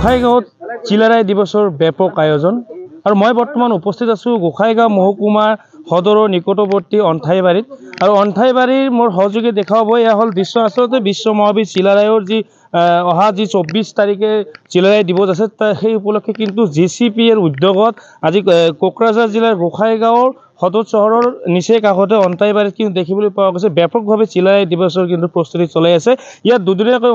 গোসাইগাঁৱত চিলাৰায় দিৱসৰ ব্যাপক আয়োজন আৰু মই বৰ্তমান উপস্থিত আছোঁ গোসাইগাঁও মহকুমা সদৰৰ নিকটৱৰ্তী অন্থাইবাৰীত আৰু অন্থাইবাৰীৰ মোৰ সহযোগী দেখাব এয়া হ'ল দৃশ্য আচলতে বিশ্ব মহাবীৰ চিলাৰায়ৰ যি অহা যি 24 তাৰিখে চিলাৰায় দিৱস আছে সেই উপলক্ষে কিন্তু JCPৰ উদ্যোগত আজি কোকৰাঝাৰ জিলাৰ গোসাইগাঁৱৰ সদৰ চহৰৰ নিচেই কাষতে অন্তাইবাৰীত কিন্তু দেখিবলৈ পোৱা গৈছে ব্যাপকভাৱে চিলাৰায় দিৱসৰ কিন্তু প্ৰস্তুতি চলাই আছে। ইয়াত দুদিনীয়াকৈ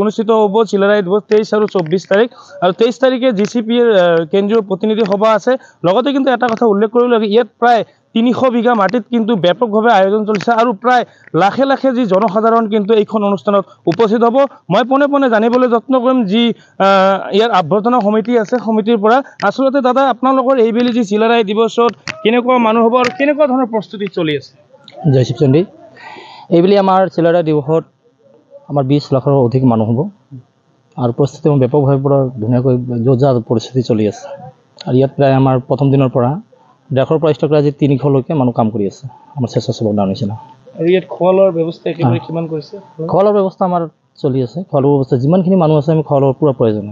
অনুষ্ঠিত হ'ব চিলাৰায় দিৱস 23 আৰু 24 তাৰিখ আৰু 23 তাৰিখে JCPৰ কেন্দ্ৰীয় প্ৰতিনিধি সভা আছে। লগতে কিন্তু এটা কথা উল্লেখ কৰিব লাগে ইয়াত প্ৰায় 300 বিঘা মাটিত কিন্তু ব্যাপকভাৱে আয়োজন চলিছে আৰু প্ৰায় লাখে লাখে যি জনসাধাৰণ কিন্তু এইখন অনুষ্ঠানত উপস্থিত হ'ব। মই পোনে পোনে জানিবলৈ যত্ন কৰিম যি ইয়াৰ আভ্যৰ্থনা সমিতি আছে সমিতিৰ পৰা আচলতে দাদা আপোনালোকৰ এইবেলি যি চিলাৰায় দিৱসত কেনেকুৱা মানুহ হ'ব আৰু কেনেকুৱা ধৰণৰ প্ৰস্তুতি চলি আছে? জয় শিৱ চন্দ্ৰী। এইবেলি আমাৰ চিলাৰায় দিৱসত আমাৰ 20 লাখৰ অধিক মানুহ হ'ব আৰু প্ৰস্তুতি ব্যাপকভাৱে পৰা ধুনীয়াকৈ যোজা পৰিস্থিতি চলি আছে আৰু ইয়াত প্ৰায় আমাৰ প্ৰথম দিনৰ পৰা 150 পৰা ষ্টক আজি 300 লৈকে মানুহ কাম কৰি আছে আমাৰ স্বেচ্ছাসেৱক দান নিচিনা। আৰু ইয়াত খোৱা লোৱাৰ ব্যৱস্থা একেবাৰে কিমান কৰিছে? খোৱা লোৱাৰ ব্যৱস্থা আমাৰ চলি আছে। খোৱা লোৱাৰ ব্যৱস্থা যিমানখিনি মানুহ আছে আমি খোৱা লোৱাৰ পুৰা প্ৰয়োজন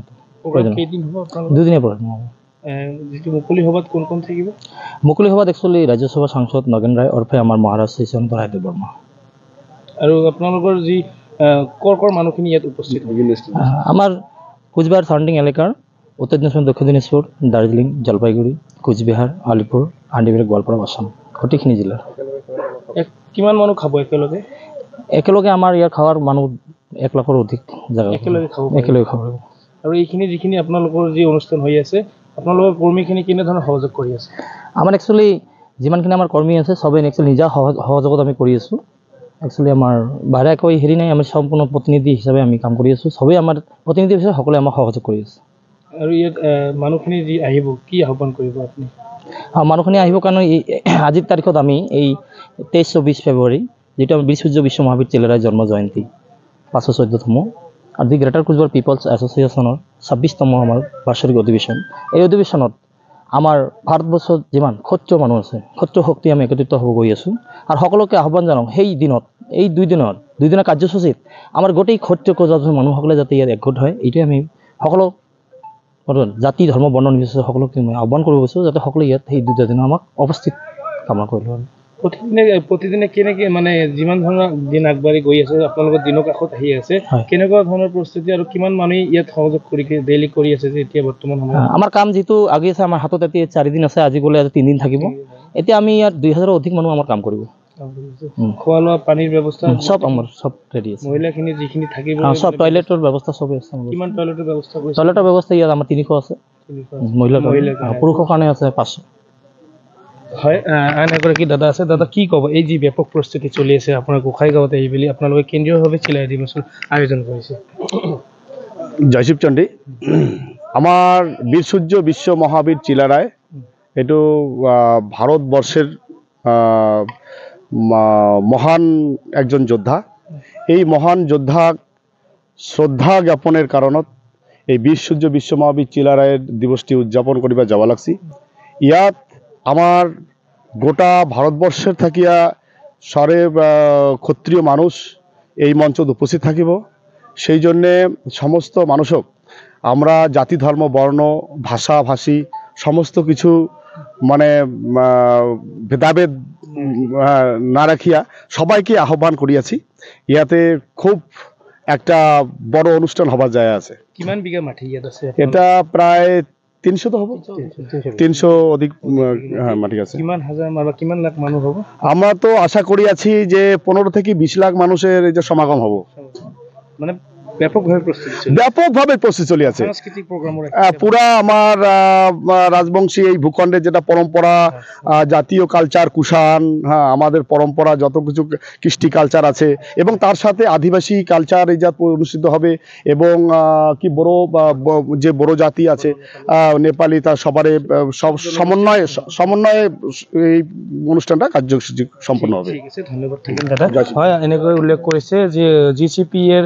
কেইদিন হ'ব আপোনালোকৰ? 2 দিনৰ পৰা যিটো মুকলি সভাত কোন কোন থাকিব? মুকলি সভাত একচুৱেলি ৰাজ্যসভা সাংসদ নগেন ৰায় ওৰফে আমাৰ মহাৰাজ শ্ৰী ৰায়দেৱ বৰ্মা আৰু আপোনালোকৰ যি কৰ মানুহখিনি ইয়াত উপস্থিত হ'ব? আমাৰ কোচবিহাৰ চাৰাউণ্ডিং এলেকাৰ উত্তৰ দিনাজপুৰ, দক্ষিণ দিনাজপুৰ, দাৰ্জিলিং, জলপাইগুৰি, কোচবিহাৰ, আলিপুৰ, হাণ্ডিবেৰ, গোৱালপাৰা, আসাম গোটেইখিনি জিলাৰ। কিমান মানুহ খাব একেলগে? একেলগে আমাৰ ইয়াৰ খাৱাৰ মানুহ 1 লাখৰ অধিক জাগা একেলগে খাব। আৰু এইখিনি যিখিনি আপোনালোকৰ যি অনুষ্ঠান হৈ আছে আপোনালোকৰ কৰ্মীখিনি কেনেধৰণৰ সহযোগ কৰি আছে? আমাৰ একচুৱেলি যিমানখিনি আমাৰ কৰ্মী আছে সবেই একচুৱেলি নিজা সহযোগত আমি কৰি আছোঁ। একচুৱেলি আমাৰ বাহিৰাকৈ হেৰি নাই, আমি সম্পূৰ্ণ প্ৰতিনিধি হিচাপে আমি কাম কৰি আছোঁ। সবেই আমাৰ প্ৰতিনিধি হিচাপে সকলোৱে আমাক সহযোগ কৰি আছে। আৰু ইয়াত মানুহখিনি যি আহিব কি আহ্বান কৰিব আপুনি? মানুহখিনি আহিবৰ কাৰণে আজিৰ তাৰিখত আমি এই 23-24 ফেব্ৰুৱাৰী যিটো আমি বীৰ সূৰ্য বিশ্ব মহাবীৰ চিলাৰায় জন্ম জয়ন্তী 514তম আৰু দি গ্ৰেটাৰ কোচবিহাৰ পিপলছ এছ'চিয়েশ্যনৰ 26তম আমাৰ বাৰ্ষিক অধিৱেশন। এই অধিৱেশনত আমাৰ ভাৰতবৰ্ষত যিমান ক্ষত্ৰিয় মানুহ আছে ক্ষত্ৰিয় শক্তি আমি একত্ৰিত হ'ব গৈ আছোঁ আৰু সকলোকে আহ্বান জনাওঁ সেই দিনত এই 2 দিনৰ কাৰ্যসূচীত আমাৰ গোটেই ক্ষত্ৰিয় প্ৰজাতিৰ মানুহসকলে যাতে ইয়াত একগোট হয় এইটোৱে আমি সকলো জাতি ধৰ্ম বৰ্ণ নিৰ্বিশেষে সকলোকে মই আহ্বান কৰিব বিচাৰোঁ যাতে সকলোৱে ইয়াত সেই 2 দিন আমাক উপস্থিত কামনা কৰিলোঁ। প্ৰতিদিনে কেনেকৈ মানে যিমান ধৰণৰ দিন আগবাঢ়ি গৈ আছে আপোনালোকৰ দিনৰ কাষত আহি আছে কেনেকুৱা ধৰণৰ প্ৰস্তুতি আৰু কিমান মানুহে ইয়াত সহযোগ কৰি ডেইলি কৰি আছে যে এতিয়া বৰ্তমান সময়ত? আমাৰ কাম যিটো আগি আছে আমাৰ হাতত এতিয়া 4 দিন আছে, আজি গ'লে 3 দিন থাকিব। এতিয়া আমি ইয়াত 2000ৰ অধিক মানুহ আমাৰ কাম কৰিব। খোৱা লোৱা পানীৰ ব্যৱস্থা সব আমাৰ সব ৰেডি আছে। মহিলাখিনি যিখিনি থাকিব সব টয়লেটৰ ব্যৱস্থা সবেই আছে। কিমান টয়লেটৰ ব্যৱস্থা কৰিছে? টয়লেটৰ ব্যৱস্থা ইয়াত আমাৰ 300 আছে। মহিলা পুৰুষৰ কাৰণে আছে 500। হয়, আন এগৰাকী দাদা আছে। দাদা কি ক'ব এই যি ব্যাপক প্ৰস্তুতি চলি আছে আপোনাৰ গোসাইগাঁৱত এইবেলি আপোনালোকে কেন্দ্ৰীয়ভাৱে চিলাৰায় দিৱসৰ আয়োজন কৰিছে? জয় শিৱ চন্দ্ৰী। আমাৰ বীৰ সূৰ্য বিশ্ব মহাবীৰ চিলাৰায় এইটো ভাৰতবৰ্ষেৰ মহান একজন যোদ্ধা। এই মহান যোদ্ধাক শ্ৰদ্ধা জ্ঞাপনেৰ কাৰণত এই বীৰ সূৰ্য বিশ্ব মহাবীৰ চিলাৰায় দিবসটি উদযাপন করিবা যাওয়া লাগছি। ইয়াত আমার গোটা ভারতবর্ষের থাকিয়া সরে ক্ষত্রিয় মানুষ এই মঞ্চত উপস্থিত থাকিব। সেই জন্যে সমস্ত মানুষক আমরা জাতি ধর্ম বর্ণ ভাষা ভাষী সমস্ত কিছু মানে ভেদাভেদ না রাখিয়া সবাইকে আহ্বান করিয়াছি। ইয়াতে খুব একটা বড় অনুষ্ঠান হবার যায় আছে। কিমান বিঘা মাটি ইয়াত আছে? এটা প্রায় 300 তো হবে, 300 অধিক মাটি আছে। কিমান হাজার বা কিমান লাখ মানুষ হবে? আমরা তো আশা করি আছি যে 15 থেকে 20 লাখ মানুষের এই যে সমাগম হবো। মানে ব্যাপকভাবে প্রস্তুতি চলি আছে। সাংস্কৃতিক প্রোগ্রাম পুরা আমার রাজবংশী এই ভূখণ্ডের যেটা পরম্পরা জাতীয় কালচার কুষাণ, হ্যাঁ আমাদের পরম্পরা যত কিছু কৃষ্টি কালচার আছে এবং তার সাথে আদিবাসী কালচার এই যা অনুষ্ঠিত হবে এবং কি বড় যে বড় জাতি আছে নেপালি তার সবারে সব সমন্বয়ে এই অনুষ্ঠানটা কার্যসূচি সম্পন্ন হবে। ঠিক আছে, ধন্যবাদ থাকেন দাদা। হয়, এনেকৈ উল্লেখ কৰিছে যে JCP এৰ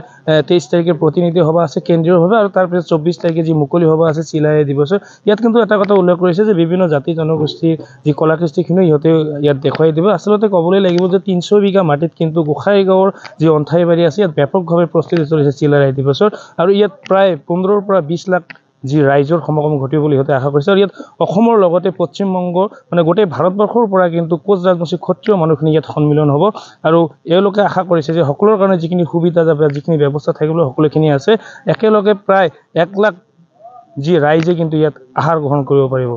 23 তাৰিখে প্ৰতিনিধি সভা আছে কেন্দ্ৰীয়ভাৱে আৰু তাৰপিছত 24 তাৰিখে যি মুকলি সভা আছে চিলাৰায় দিৱসৰ ইয়াত কিন্তু এটা কথা উল্লেখ কৰিছে যে বিভিন্ন জাতি জনগোষ্ঠীৰ যি কলা কৃষ্টিখিনি ইহঁতে ইয়াত দেখুৱাই দিব আচলতে ক'বলৈ লাগিব যে 300 বিঘা মাটিত কিন্তু গোসাইগাঁৱৰ যি অন্থাইবাৰী আছে ইয়াত ব্যাপকভাৱে প্ৰস্তুতি চলিছে চিলাৰায় দিৱসৰ আৰু ইয়াত প্ৰায় 15 পৰা 20 লাখ যি ৰাইজৰ সমাগম ঘটিব বুলি ইহঁতে আশা কৰিছে আৰু ইয়াত অসমৰ লগতে পশ্চিমবংগ মানে গোটেই ভাৰতবৰ্ষৰ পৰা কিন্তু কোচ ৰাজবংশী ক্ষত্ৰিয় মানুহখিনি ইয়াত সন্মিলন হ'ব আৰু এওঁলোকে আশা কৰিছে যে সকলোৰ কাৰণে যিখিনি সুবিধা যাব যিখিনি ব্যৱস্থা থাকিব সকলোখিনি আছে একেলগে প্ৰায় 1 লাখ যি ৰাইজে কিন্তু ইয়াত আহাৰ গ্ৰহণ কৰিব পাৰিব।